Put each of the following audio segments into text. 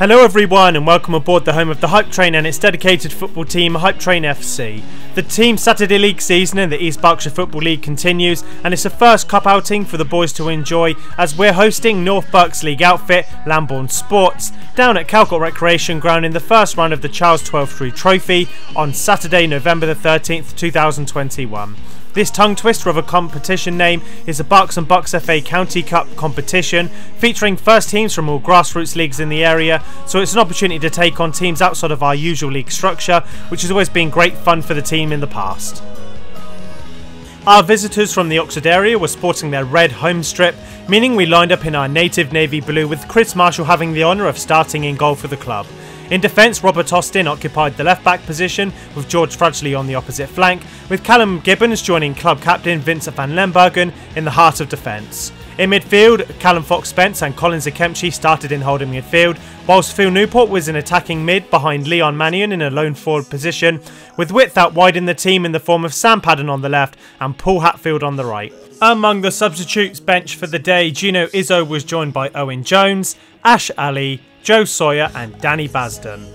Hello everyone and welcome aboard the home of the Hype Train and its dedicated football team, Hype Train FC. The team's Saturday League season in the East Berkshire Football League continues, and it's the first cup outing for the boys to enjoy as we're hosting North Berks League outfit Lambourn Sports down at Calcot Recreation Ground in the first round of the Charles Twelftree Trophy on Saturday, November the 13th, 2021. This tongue twister of a competition name is the Berks and Bucks FA County Cup competition, featuring first teams from all grassroots leagues in the area, so it's an opportunity to take on teams outside of our usual league structure, which has always been great fun for the team in the past. Our visitors from the Oxford area were sporting their red home strip, meaning we lined up in our native navy blue, with Chris Marshall having the honour of starting in goal for the club. In defence, Robert Austin occupied the left-back position, with George Fradgley on the opposite flank, with Callum Gibbons joining club captain Vincent van Lembergen in the heart of defence. In midfield, Callum Fox-Spence and Colin Zakemchi started in holding midfield, whilst Phil Newport was in attacking mid behind Leon Mannion in a lone forward position, with width out wide in the team in the form of Sam Padden on the left and Paul Hatfield on the right. Among the substitutes bench for the day, Gino Izzo was joined by Owen Jones, Ash Ali, Joe Sawyer and Danny Basden.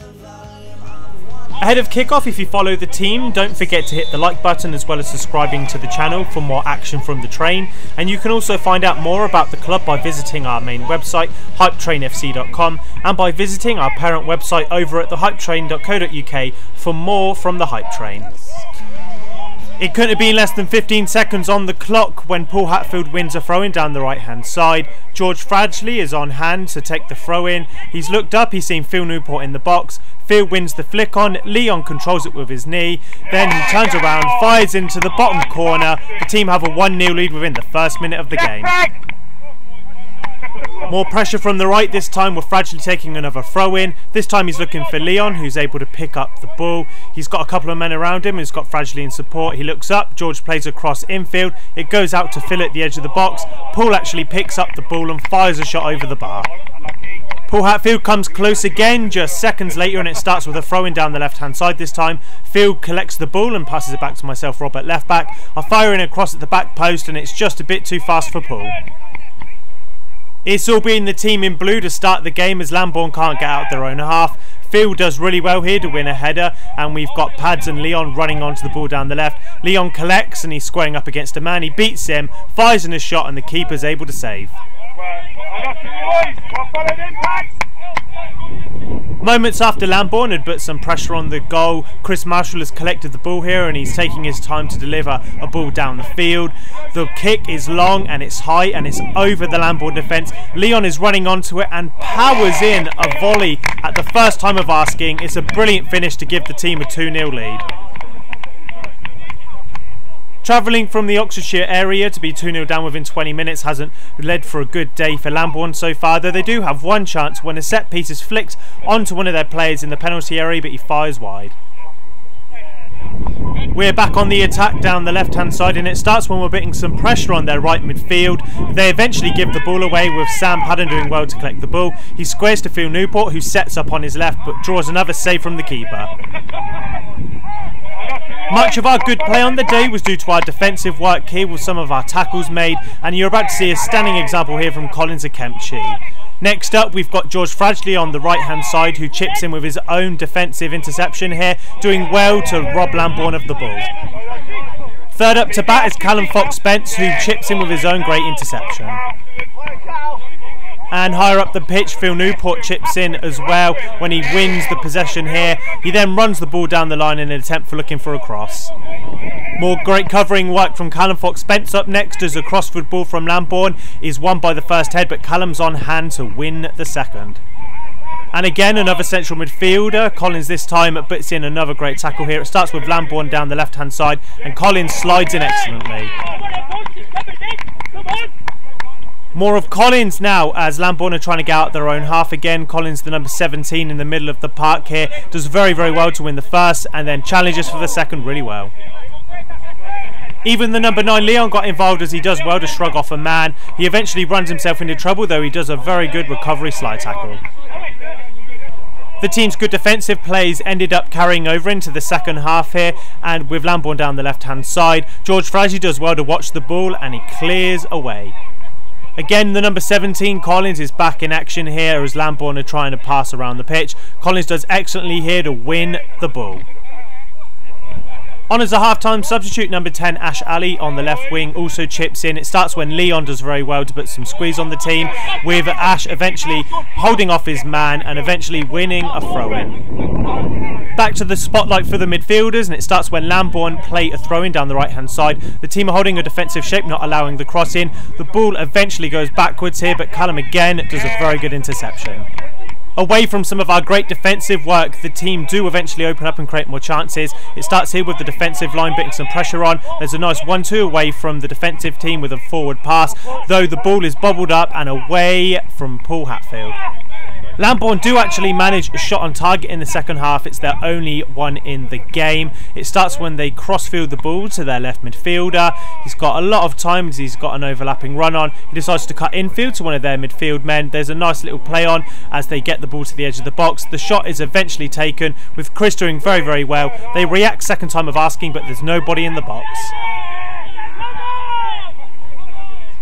Ahead of kickoff, if you follow the team, don't forget to hit the like button as well as subscribing to the channel for more action from the train, and you can also find out more about the club by visiting our main website hypetrainfc.com and by visiting our parent website over at thehypetrain.co.uk for more from the Hype Train. It couldn't have been less than 15 seconds on the clock when Paul Hatfield wins a throw-in down the right-hand side. George Fradgley is on hand to take the throw-in. He's looked up, he's seen Phil Newport in the box. Phil wins the flick on, Leon controls it with his knee, then he turns around, fires into the bottom corner. The team have a 1-0 lead within the first minute of the game. More pressure from the right this time, with Fradgley taking another throw-in. This time he's looking for Leon, who's able to pick up the ball. He's got a couple of men around him, he's got Fradgley in support. He looks up, George plays across infield. It goes out to Phil at the edge of the box. Paul actually picks up the ball and fires a shot over the bar. Paul Hatfield comes close again just seconds later, and it starts with a throw-in down the left-hand side this time. Phil collects the ball and passes it back to myself, Robert, left-back. I fire in across at the back post, and it's just a bit too fast for Paul. It's all been the team in blue to start the game as Lambourn can't get out their own half. Phil does really well here to win a header, and we've got Pads and Leon running onto the ball down the left. Leon collects and he's squaring up against a man. He beats him, fires in a shot, and the keeper's able to save. Moments after Lambourn had put some pressure on the goal, Chris Marshall has collected the ball here and he's taking his time to deliver a ball down the field. The kick is long and it's high and it's over the Lambourn defence. Leon is running onto it and powers in a volley at the first time of asking. It's a brilliant finish to give the team a 2-0 lead. Travelling from the Oxfordshire area to be 2-0 down within 20 minutes hasn't led for a good day for Lambourn so far, though they do have one chance when a set piece is flicked onto one of their players in the penalty area, but he fires wide. We're back on the attack down the left-hand side, and it starts when we're putting some pressure on their right midfield. They eventually give the ball away with Sam Padden doing well to collect the ball. He squares to Phil Newport, who sets up on his left but draws another save from the keeper. Much of our good play on the day was due to our defensive work here with some of our tackles made, and you're about to see a stunning example here from Colin Zakemchi. Next up, we've got George Fradgley on the right hand side, who chips in with his own defensive interception here, doing well to rob Lambourn of the ball. Third up to bat is Callum Fox-Spence, who chips in with his own great interception. And higher up the pitch, Phil Newport chips in as well when he wins the possession here. He then runs the ball down the line in an attempt for looking for a cross. More great covering work from Callum Fox-Spence up next as a crossfield ball from Lambourn is won by the first head, but Callum's on hand to win the second. And again, another central midfielder. Collins this time puts in another great tackle here. It starts with Lambourn down the left-hand side, and Collins slides in excellently. More of Collins now as Lambourn are trying to get out their own half again. Collins, the number 17 in the middle of the park here, does very well to win the first and then challenges for the second really well. Even the number 9 Leon got involved as he does well to shrug off a man. He eventually runs himself into trouble, though he does a very good recovery slide tackle. The team's good defensive plays ended up carrying over into the second half here, and with Lambourn down the left hand side, George Fradgley does well to watch the ball and he clears away. Again, the number 17, Collins, is back in action here as Lambourn are trying to pass around the pitch. Collins does excellently here to win the ball. On as a half-time substitute, number 10, Ash Ali on the left wing also chips in. It starts when Leon does very well to put some squeeze on the team, with Ash eventually holding off his man and eventually winning a throw-in. Back to the spotlight for the midfielders, and it starts when Lambourn play a throw-in down the right-hand side. The team are holding a defensive shape, not allowing the cross in. The ball eventually goes backwards here, but Callum again does a very good interception. Away from some of our great defensive work, the team do eventually open up and create more chances. It starts here with the defensive line putting some pressure on. There's a nice 1-2 away from the defensive team with a forward pass, though the ball is bobbled up and away from Paul Hatfield. Lambourn do actually manage a shot on target in the second half. It's their only one in the game. It starts when they crossfield the ball to their left midfielder. He's got a lot of time as he's got an overlapping run on. He decides to cut infield to one of their midfield men. There's a nice little play on as they get the ball to the edge of the box. The shot is eventually taken with Chris doing very, very well. They react second time of asking, but there's nobody in the box.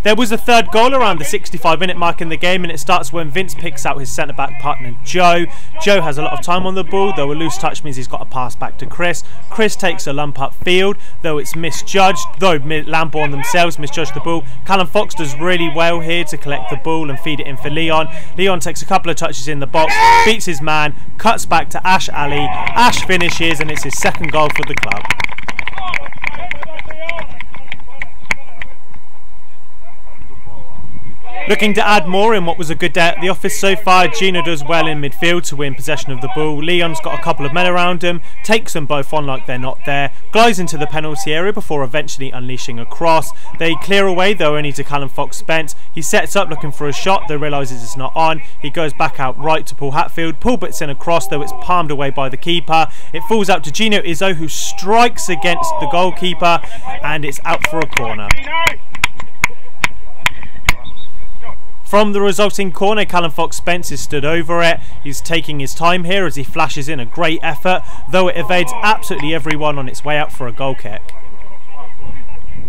There was a third goal around the 65-minute mark in the game, and it starts when Vince picks out his centre-back partner Joe. Joe has a lot of time on the ball, though a loose touch means he's got to pass back to Chris. Chris takes a lump upfield, though it's misjudged, though Lambourn themselves misjudged the ball. Callum Fox does really well here to collect the ball and feed it in for Leon. Leon takes a couple of touches in the box, beats his man, cuts back to Ash Ali. Ash finishes, and it's his second goal for the club. Looking to add more in what was a good day at the office so far, Gino does well in midfield to win possession of the ball. Leon's got a couple of men around him, takes them both on like they're not there, glides into the penalty area before eventually unleashing a cross. They clear away though only to Callum Fox Spence. He sets up looking for a shot, though realises it's not on. He goes back out right to Paul Hatfield. Paul puts in a cross, though it's palmed away by the keeper. It falls out to Gino Izzo, who strikes against the goalkeeper, and it's out for a corner. From the resulting corner, Callum Fox Spence is stood over it. He's taking his time here as he flashes in a great effort, though it evades absolutely everyone on its way out for a goal kick.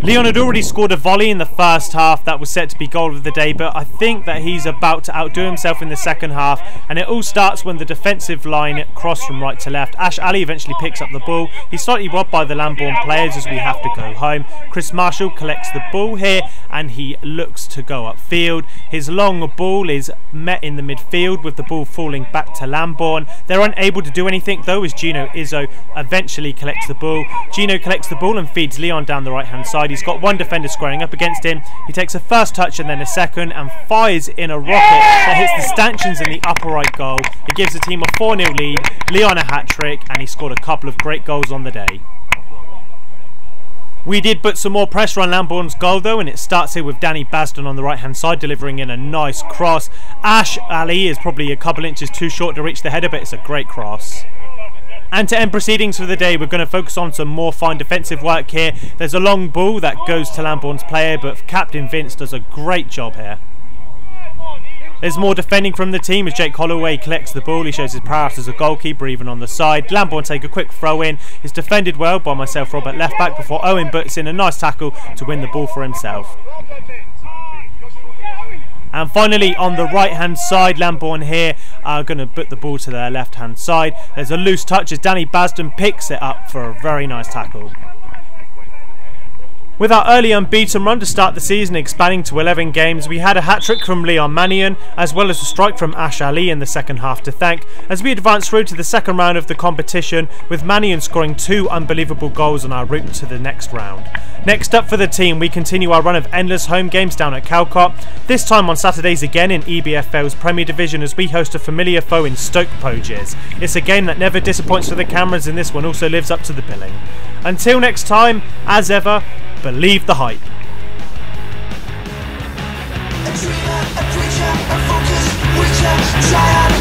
Leon had already scored a volley in the first half that was set to be goal of the day, but I think that he's about to outdo himself in the second half, and it all starts when the defensive line cross from right to left. Ash Ali eventually picks up the ball. He's slightly robbed by the Lambourn players as we have to go home. Chris Marshall collects the ball here and he looks to go upfield. His long ball is met in the midfield with the ball falling back to Lambourn. They're unable to do anything though as Gino Izzo eventually collects the ball. Gino collects the ball and feeds Leon down the right hand side. He's got one defender squaring up against him. He takes a first touch and then a second and fires in a rocket that hits the stanchions in the upper right goal. It gives the team a 4-0 lead, Leon a hat-trick, and he scored a couple of great goals on the day. We did put some more pressure on Lambourn's goal though, and it starts here with Danny Basden on the right hand side delivering in a nice cross. Ash Ali is probably a couple inches too short to reach the header, but it's a great cross. And to end proceedings for the day, we're going to focus on some more fine defensive work here. There's a long ball that goes to Lambourn's player, but Captain Vince does a great job here. There's more defending from the team as Jake Holloway collects the ball. He shows his prowess as a goalkeeper even on the side. Lambourn take a quick throw in. It's defended well by myself, Rob, at left back before Owen puts in a nice tackle to win the ball for himself. And finally on the right hand side, Lambourn here are going to put the ball to their left hand side. There's a loose touch as Danny Basden picks it up for a very nice tackle. With our early unbeaten run to start the season expanding to 11 games, we had a hat-trick from Leon Mannion as well as a strike from Ash Ali in the second half to thank as we advance through to the second round of the competition, with Mannion scoring 2 unbelievable goals on our route to the next round. Next up for the team, we continue our run of endless home games down at Calcot, this time on Saturdays again in EBFL's Premier Division as we host a familiar foe in Stoke Poges. It's a game that never disappoints for the cameras, and this one also lives up to the billing. Until next time, as ever, believe the hype. A dreamer, a preacher, a focus, preacher, triad,